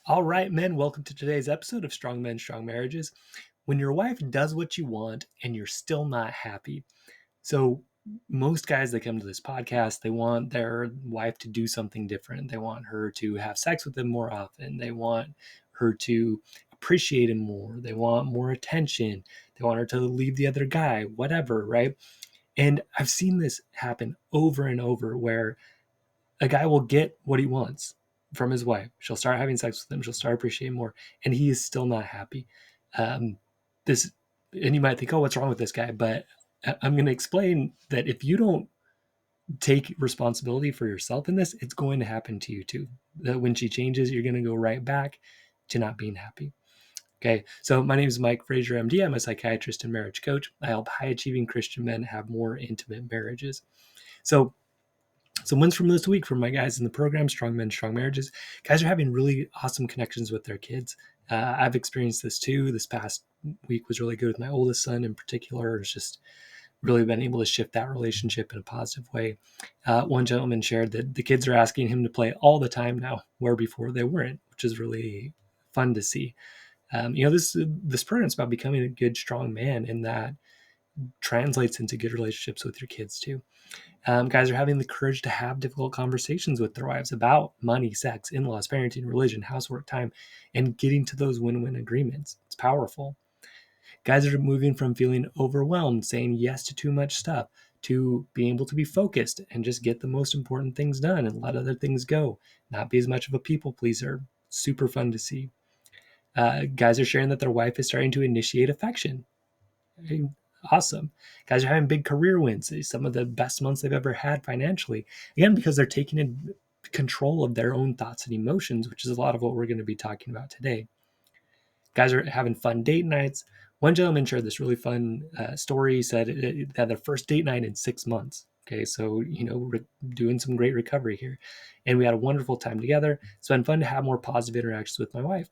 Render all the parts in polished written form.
All right, men, welcome to today's episode of Strong Men, Strong Marriages. When your wife does what you want and you're still not happy. So, most guys that come to this podcast, they want their wife to do something different. They want her to have sex with them more often. They want her to appreciate him more. They want more attention. They want her to leave the other guy, whatever, right? And I've seen this happen over and over where a guy will get what he wants from his wife. She'll start having sex with him. She'll start appreciating more, and he is still not happy. Um, this, and you might think, "Oh, what's wrong with this guy?" But I'm going to explain that if you don't take responsibility for yourself in this, it's going to happen to you too. That when she changes, you're going to go right back to not being happy. Okay, so my name is Mike Frazier, MD. I'm a psychiatrist and marriage coach. I help high achieving Christian men have more intimate marriages. So some wins from this week from my guys in the program, Strong Men, Strong Marriages. Guys are having really awesome connections with their kids. I've experienced this too. This past week was really good with my oldest son in particular. It's just really been able to shift that relationship in a positive way. One gentleman shared that the kids are asking him to play all the time now, where before they weren't, which is really fun to see. This program is about becoming a good, strong man, and that translates into good relationships with your kids too. Guys are having the courage to have difficult conversations with their wives about money, sex, in laws, parenting, religion, housework, time, and getting to those win win agreements. It's powerful. Guys are moving from feeling overwhelmed, saying yes to too much stuff, to being able to be focused and just get the most important things done and let other things go, not be as much of a people pleaser. Super fun to see. Guys are sharing that their wife is starting to initiate affection. Awesome. Guys are having big career wins, some of the best months they've ever had financially. Again, because they're taking in control of their own thoughts and emotions, which is a lot of what we're going to be talking about today. Guys are having fun date nights. One gentleman shared this really fun story. He said it had their first date night in 6 months. Okay, so doing some great recovery here, and we had a wonderful time together. It's been fun to have more positive interactions with my wife.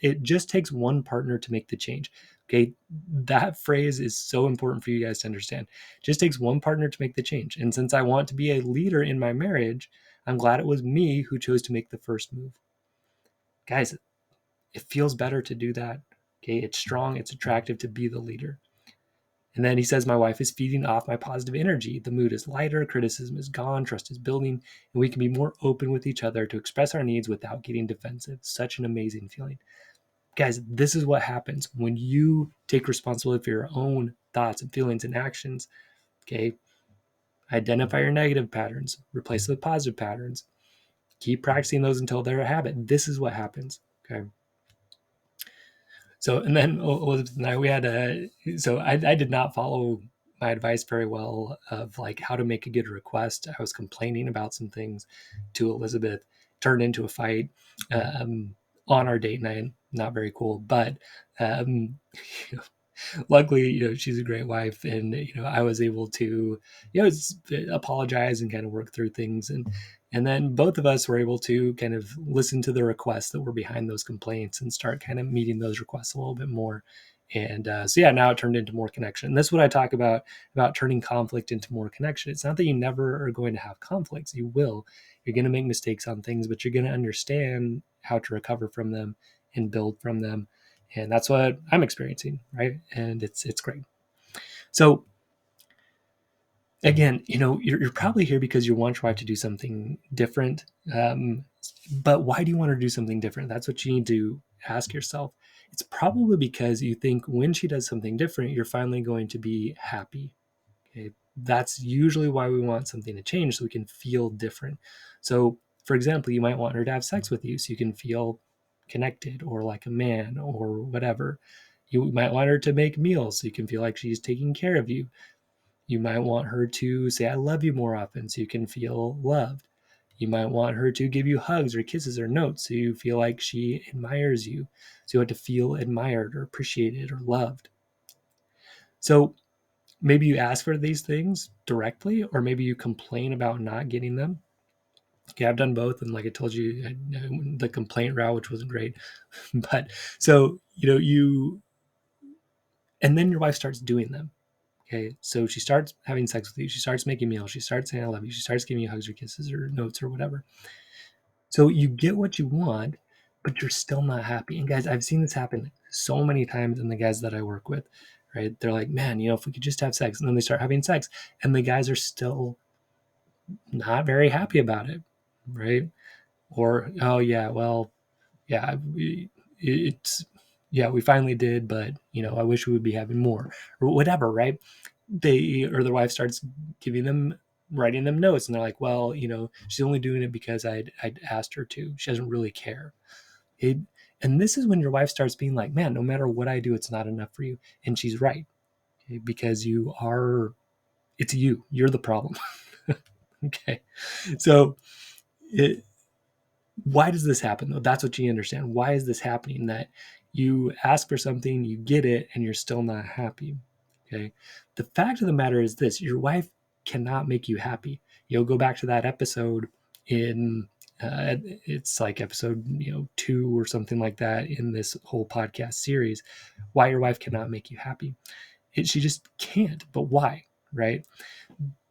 It just takes one partner to make the change. Okay, that phrase is so important for you guys to understand. It just takes one partner to make the change. And since I want to be a leader in my marriage, I'm glad it was me who chose to make the first move. Guys, it feels better to do that. Okay, it's strong, it's attractive to be the leader. And then he says, my wife is feeding off my positive energy. The mood is lighter, criticism is gone, trust is building, and we can be more open with each other to express our needs without getting defensive. Such an amazing feeling. Guys, this is what happens when you take responsibility for your own thoughts and feelings and actions. Okay, identify your negative patterns, replace them with positive patterns. Keep practicing those until they're a habit. This is what happens. Okay. So, and then Elizabeth and I did not follow my advice very well of like how to make a good request. I was complaining about some things to Elizabeth, turned into a fight on our date night. Not very cool, but um, luckily, she's a great wife, and I was able to, apologize and kind of work through things, and then both of us were able to kind of listen to the requests that were behind those complaints and start kind of meeting those requests a little bit more. And so yeah, now it turned into more connection. And that's what I talk about turning conflict into more connection. It's not that you never are going to have conflicts. You will. You're going to make mistakes on things, but you're going to understand how to recover from them and build from them. And that's what I'm experiencing, right? And it's great. So again, you're probably here because you want your wife to do something different. But why do you want her to do something different? That's what you need to ask yourself. It's probably because you think when she does something different, you're finally going to be happy. Okay, that's usually why we want something to change, so we can feel different. So, for example, you might want her to have sex with you so you can feel connected or like a man or whatever. You might want her to make meals so you can feel like she's taking care of you. You might want her to say, I love you more often so you can feel loved. You might want her to give you hugs or kisses or notes so you feel like she admires you. So you want to feel admired or appreciated or loved. So maybe you ask for these things directly, or maybe you complain about not getting them. Okay, I've done both. And like I told you, the complaint route, which wasn't great. But so, and then your wife starts doing them. Okay, so she starts having sex with you. She starts making meals. She starts saying, I love you. She starts giving you hugs or kisses or notes or whatever. So you get what you want, but you're still not happy. And guys, I've seen this happen so many times in the guys that I work with, right? They're like, man, if we could just have sex. And then they start having sex, and the guys are still not very happy about it, right? Or, oh, yeah, well, yeah, it's, yeah, we finally did, but, I wish we would be having more or whatever, right? Their wife starts writing them notes, and they're like, well, she's only doing it because I'd asked her to. She doesn't really care. And this is when your wife starts being like, man, no matter what I do, it's not enough for you. And she's right, okay? Because you're the problem. Okay. So why does this happen though? That's what you understand. Why is this happening? That you ask for something, you get it, and you're still not happy. Okay. The fact of the matter is this: your wife cannot make you happy. You'll go back to that episode in it's like episode 2 or something like that in this whole podcast series. Why your wife cannot make you happy? She just can't. But why? Right?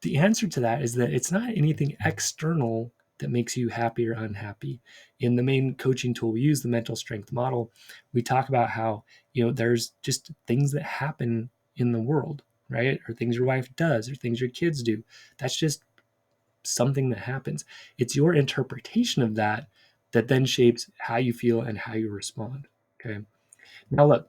The answer to that is that it's not anything external that makes you happy or unhappy. In the main coaching tool we use, the mental strength model, we talk about how, there's just things that happen in the world, right? Or things your wife does, or things your kids do. That's just something that happens. It's your interpretation of that that then shapes how you feel and how you respond. Okay. Now, look,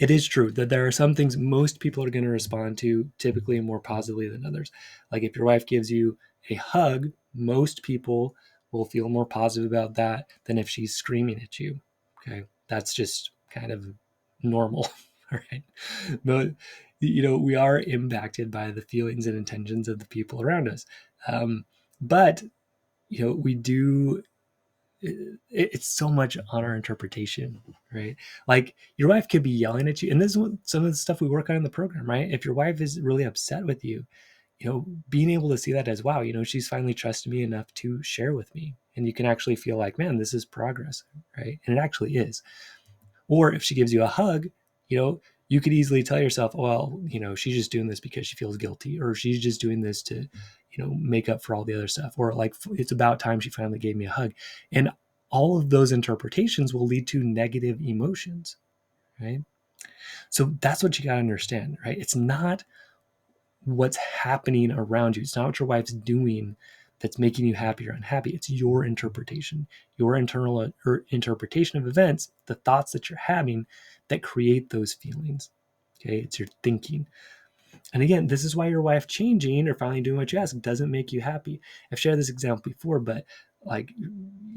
it is true that there are some things most people are going to respond to typically more positively than others. Like if your wife gives you a hug, most people will feel more positive about that than if she's screaming at you. Okay. That's just kind of normal. All right. But, we are impacted by the feelings and intentions of the people around us. But, we do it's so much on our interpretation, right? Like your wife could be yelling at you, and this is some of the stuff we work on in the program, right? If your wife is really upset with you, being able to see that as, wow, she's finally trusted me enough to share with me, and you can actually feel like, man, this is progress, right? And it actually is. Or if she gives you a hug, you could easily tell yourself, well, she's just doing this because she feels guilty, or she's just doing this to, make up for all the other stuff, or like it's about time she finally gave me a hug. And all of those interpretations will lead to negative emotions, right? So that's what you got to understand, right? It's not what's happening around you. It's not what your wife's doing that's making you happy or unhappy. It's your interpretation, your internal interpretation of events, the thoughts that you're having that create those feelings. Okay, it's your thinking. And again, this is why your wife changing or finally doing what you ask doesn't make you happy. I've shared this example before, but like,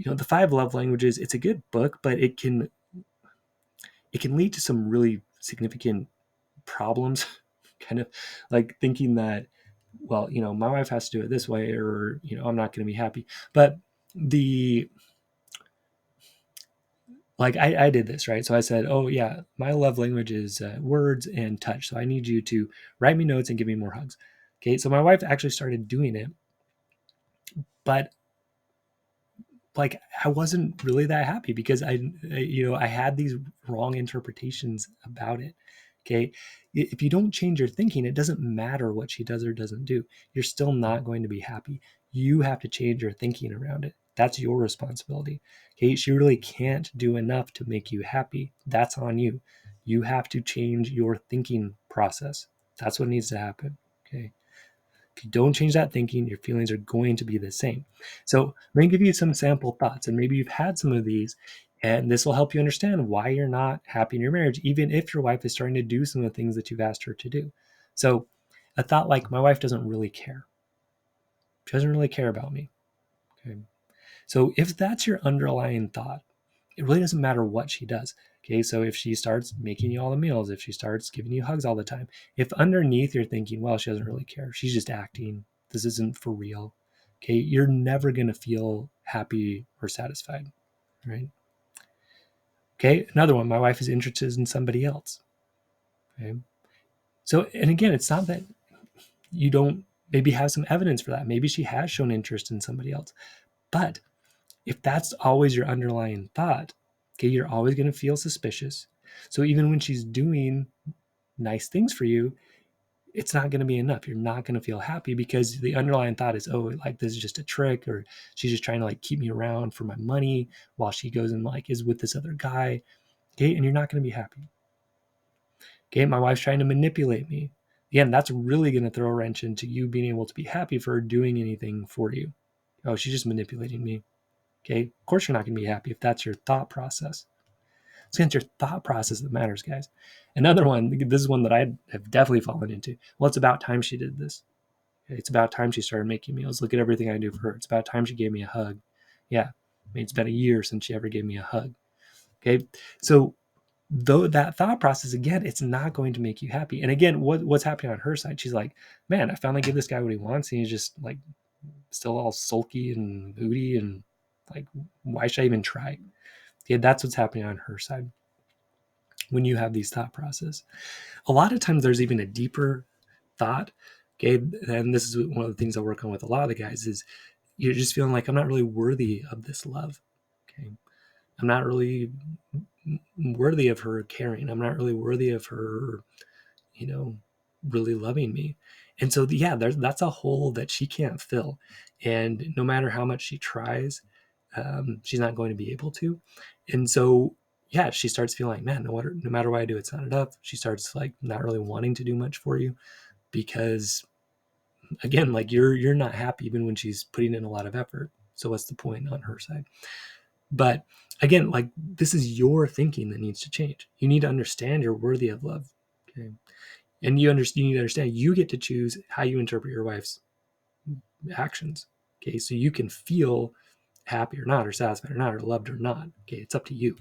the 5 love languages, it's a good book, but it can lead to some really significant problems. Kind of like thinking that, well, my wife has to do it this way, or, I'm not going to be happy. But I did this, right? So I said, oh yeah, my love language is words and touch. So I need you to write me notes and give me more hugs. Okay. So my wife actually started doing it, but like I wasn't really that happy because I had these wrong interpretations about it. Okay. If you don't change your thinking, it doesn't matter what she does or doesn't do. You're still not going to be happy. You have to change your thinking around it. That's your responsibility. Okay. She really can't do enough to make you happy. That's on you. You have to change your thinking process. That's what needs to happen. Okay. If you don't change that thinking, your feelings are going to be the same. So let me give you some sample thoughts, and maybe you've had some of these, and this will help you understand why you're not happy in your marriage, even if your wife is starting to do some of the things that you've asked her to do. So a thought like, my wife doesn't really care. She doesn't really care about me. Okay. So if that's your underlying thought, it really doesn't matter what she does. Okay, so if she starts making you all the meals, if she starts giving you hugs all the time, if underneath you're thinking, well, she doesn't really care, she's just acting, this isn't for real, okay, you're never going to feel happy or satisfied, right? Okay, another one, my wife is interested in somebody else. Okay, so, and again, it's not that you don't maybe have some evidence for that. Maybe she has shown interest in somebody else, but if that's always your underlying thought, okay, you're always going to feel suspicious. So even when she's doing nice things for you, it's not going to be enough. You're not going to feel happy because the underlying thought is, oh, like this is just a trick, or she's just trying to like keep me around for my money while she goes and like is with this other guy. Okay. And you're not going to be happy. Okay. My wife's trying to manipulate me. Again, that's really going to throw a wrench into you being able to be happy for her doing anything for you. Oh, she's just manipulating me. Okay. Of course, you're not going to be happy if that's your thought process. So it's your thought process that matters, guys. Another one, this is one that I have definitely fallen into. Well, it's about time she did this. It's about time she started making meals. Look at everything I do for her. It's about time she gave me a hug. Yeah. I mean, it's been a year since she ever gave me a hug. Okay. So though that thought process, again, it's not going to make you happy. And again, what's happening on her side? She's like, man, I finally give this guy what he wants, and he's just like still all sulky and moody, and like, why should I even try? Yeah, that's what's happening on her side when you have these thought process. A lot of times there's even a deeper thought. Okay. And this is one of the things I work on with a lot of the guys is you're just feeling like I'm not really worthy of this love. Okay. I'm not really worthy of her caring. I'm not really worthy of her, really loving me. And so, yeah, that's a hole that she can't fill. And no matter how much she tries, she's not going to be able to. And so, yeah, she starts feeling like, man, no matter what I do, it's not enough. She starts like not really wanting to do much for you because, again, like you're not happy even when she's putting in a lot of effort. So what's the point on her side? But again, like this is your thinking that needs to change. You need to understand you're worthy of love. Okay. And you need to understand you get to choose how you interpret your wife's actions. Okay. So you can feel happy or not, or satisfied or not, or loved or not. Okay. It's up to you.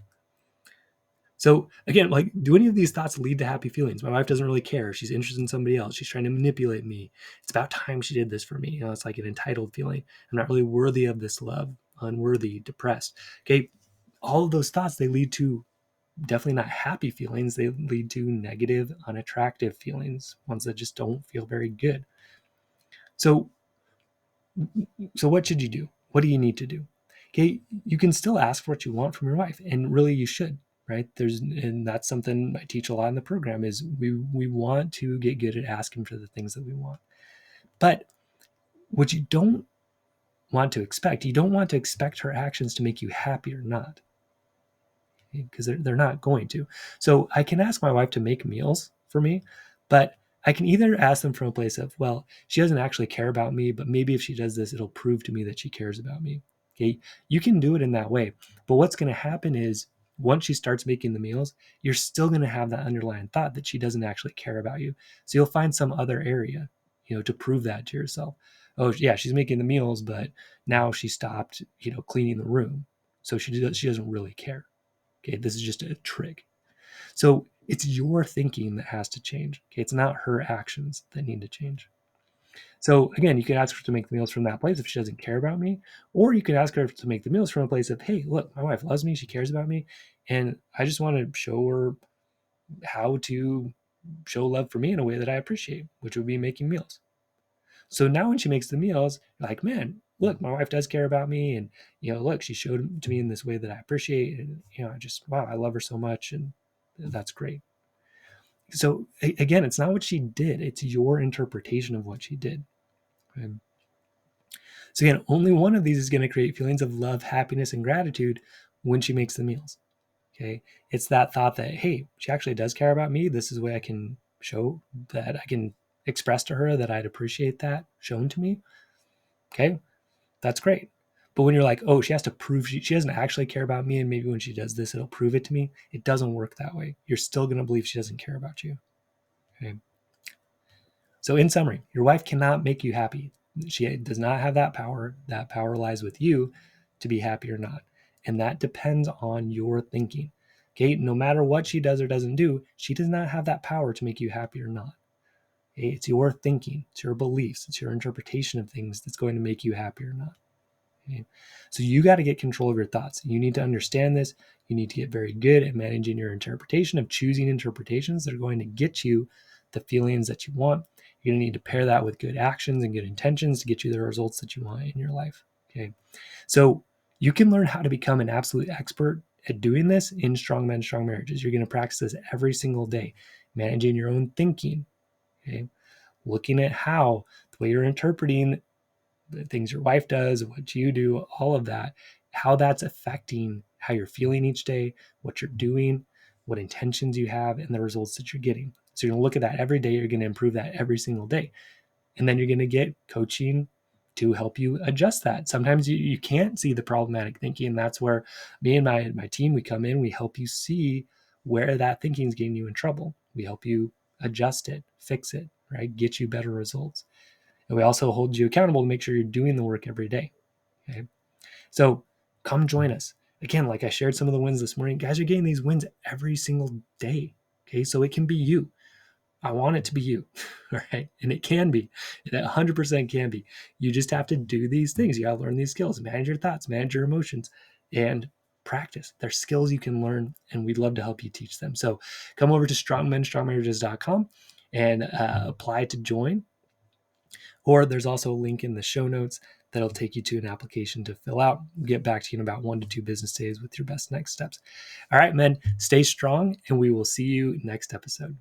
So again, like, do any of these thoughts lead to happy feelings? My wife doesn't really care. She's interested in somebody else. She's trying to manipulate me. It's about time she did this for me. It's like an entitled feeling. I'm not really worthy of this love, unworthy, depressed. Okay. All of those thoughts, they lead to definitely not happy feelings. They lead to negative, unattractive feelings, ones that just don't feel very good. So what should you do? What do you need to do? Okay, you can still ask for what you want from your wife, and really you should, right? And that's something I teach a lot in the program is we want to get good at asking for the things that we want. But what you don't want to expect, you don't want to expect her actions to make you happy or not, because they're not going to. So I can ask my wife to make meals for me, but I can either ask them from a place of, well, she doesn't actually care about me, but maybe if she does this, it'll prove to me that she cares about me. Okay. You can do it in that way. But what's going to happen is once she starts making the meals, you're still going to have that underlying thought that she doesn't actually care about you. So you'll find some other area, to prove that to yourself. Oh, yeah, she's making the meals, but now she stopped, cleaning the room. So she doesn't really care. Okay, this is just a trick. So it's your thinking that has to change. Okay, it's not her actions that need to change. So again, you can ask her to make the meals from that place if she doesn't care about me, or you can ask her to make the meals from a place of, hey, look, my wife loves me, she cares about me, and I just want to show her how to show love for me in a way that I appreciate, which would be making meals. So now when she makes the meals, you're like, man, look, my wife does care about me. And, look, she showed it to me in this way that I appreciate. And, wow, I love her so much. And that's great. So again, it's not what she did. It's your interpretation of what she did. Okay? So again, only one of these is going to create feelings of love, happiness, and gratitude when she makes the meals. Okay. It's that thought that, hey, she actually does care about me. This is the way I can show that I can express to her that I'd appreciate that shown to me. Okay. That's great. But when you're like, oh, she has to prove she doesn't actually care about me, and maybe when she does this, it'll prove it to me. It doesn't work that way. You're still going to believe she doesn't care about you. Okay. So in summary, your wife cannot make you happy. She does not have that power. That power lies with you to be happy or not. And that depends on your thinking. Okay. No matter what she does or doesn't do, she does not have that power to make you happy or not. Okay? It's your thinking, it's your beliefs, it's your interpretation of things that's going to make you happy or not. Okay? So you got to get control of your thoughts. You need to understand this. You need to get very good at managing your interpretation, of choosing interpretations that are going to get you the feelings that you want. You're going to need to pair that with good actions and good intentions to get you the results that you want in your life. Okay. So you can learn how to become an absolute expert at doing this in Strong Men, Strong Marriages. You're going to practice this every single day, managing your own thinking. Okay. looking at how the way you're interpreting the things your wife does, what you do, all of that, how that's affecting how you're feeling each day, what you're doing, what intentions you have, and the results that you're getting. So you're going to look at that every day. You're going to improve that every single day. And then you're going to get coaching to help you adjust that. Sometimes you can't see the problematic thinking. That's where me and my team, we come in, we help you see where that thinking is getting you in trouble. We help you adjust it, fix it, right? Get you better results. And we also hold you accountable to make sure you're doing the work every day. Okay. So come join us. Again, like I shared some of the wins this morning, guys are getting these wins every single day. Okay. So it can be you. I want it to be you. All right. And it can be. It 100% can be. You just have to do these things. You got to learn these skills, manage your thoughts, manage your emotions, and practice. They're skills you can learn, and we'd love to help you teach them. So come over to strongmenstrongmarriages.com and apply to join. Or there's also a link in the show notes that'll take you to an application to fill out. We'll get back to you in about 1 to 2 business days with your best next steps. All right, men, stay strong, and we will see you next episode.